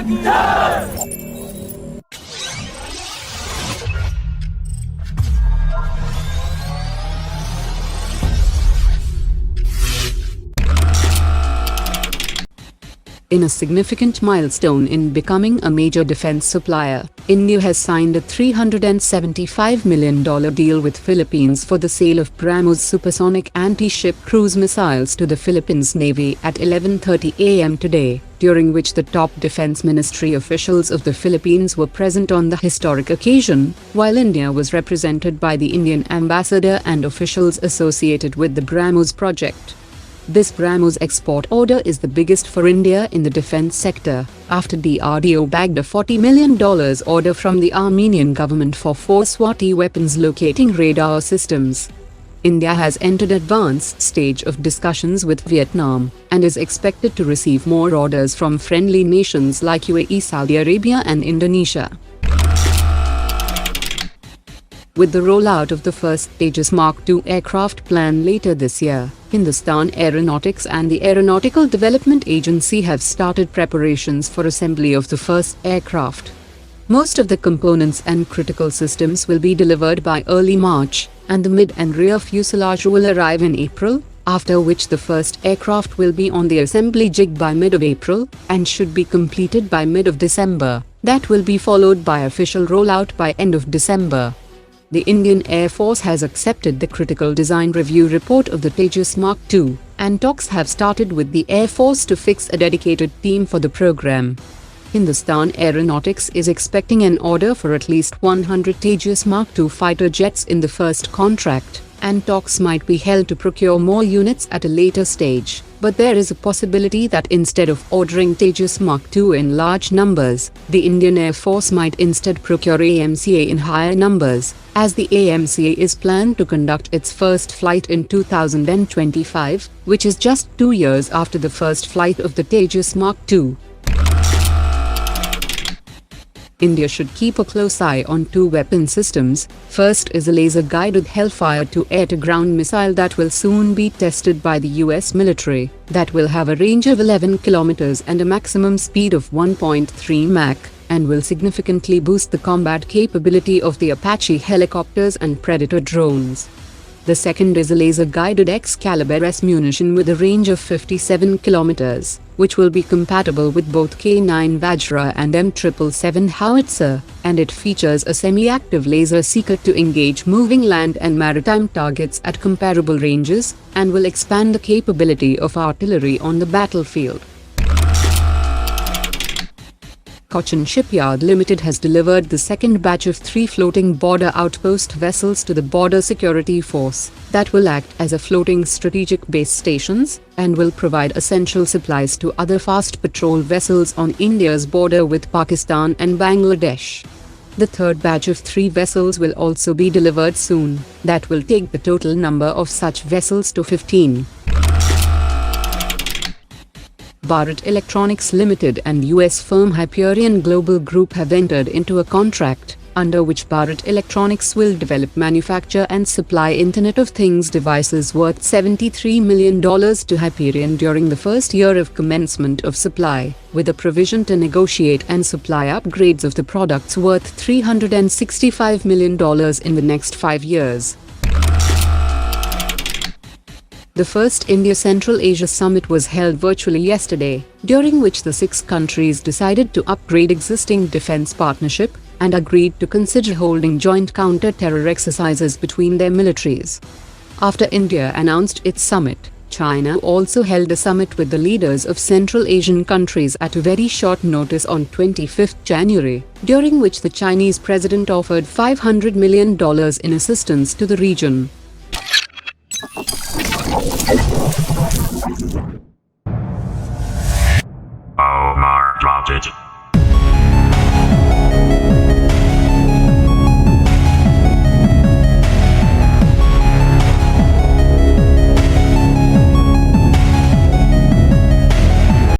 In a significant milestone in becoming a major defense supplier, India has signed a $375 million deal with Philippines for the sale of Brahmos supersonic anti-ship cruise missiles to the Philippines Navy at 11:30 a.m. today, during which the top defense ministry officials of the Philippines were present on the historic occasion, while India was represented by the Indian ambassador and officials associated with the Brahmos project. This Brahmos export order is the biggest for India in the defense sector, after DRDO bagged a $40 million order from the Armenian government for 4 SWAT weapons locating radar systems. India has entered advanced stage of discussions with Vietnam, and is expected to receive more orders from friendly nations like UAE, Saudi Arabia and Indonesia. With the rollout of the first Tejas Mark II aircraft planned later this year, Hindustan Aeronautics and the Aeronautical Development Agency have started preparations for assembly of the first aircraft. Most of the components and critical systems will be delivered by early March, and the mid and rear fuselage will arrive in April, after which the first aircraft will be on the assembly jig by mid of April, and should be completed by mid of December. That will be followed by official rollout by end of December. The Indian Air Force has accepted the critical design review report of the Tejas Mark II, and talks have started with the Air Force to fix a dedicated team for the program. Hindustan Aeronautics is expecting an order for at least 100 Tejas Mark II fighter jets in the first contract, and talks might be held to procure more units at a later stage, but there is a possibility that instead of ordering Tejas Mark II in large numbers, the Indian Air Force might instead procure AMCA in higher numbers, as the AMCA is planned to conduct its first flight in 2025, which is just 2 years after the first flight of the Tejas Mark II. India should keep a close eye on 2 weapon systems. First is a laser-guided Hellfire-II air-to-ground missile that will soon be tested by the US military, that will have a range of 11 kilometers and a maximum speed of 1.3 Mach, and will significantly boost the combat capability of the Apache helicopters and Predator drones. The second is a laser-guided Excalibur-S munition with a range of 57 kilometers, which will be compatible with both K9 Vajra and M777 howitzer, and it features a semi-active laser seeker to engage moving land and maritime targets at comparable ranges, and will expand the capability of artillery on the battlefield. Cochin Shipyard Limited has delivered the second batch of 3 floating border outpost vessels to the Border Security Force, that will act as a floating strategic base stations, and will provide essential supplies to other fast patrol vessels on India's border with Pakistan and Bangladesh. The third batch of 3 vessels will also be delivered soon, that will take the total number of such vessels to 15. Bharat Electronics Limited and US firm Hyperion Global Group have entered into a contract, under which Bharat Electronics will develop, manufacture and supply Internet of Things devices worth $73 million to Hyperion during the first year of commencement of supply, with a provision to negotiate and supply upgrades of the products worth $365 million in the next 5 years. The first India-Central Asia Summit was held virtually yesterday, during which the 6 countries decided to upgrade existing defense partnership, and agreed to consider holding joint counter-terror exercises between their militaries. After India announced its summit, China also held a summit with the leaders of Central Asian countries at a very short notice on 25 January, during which the Chinese president offered $500 million in assistance to the region.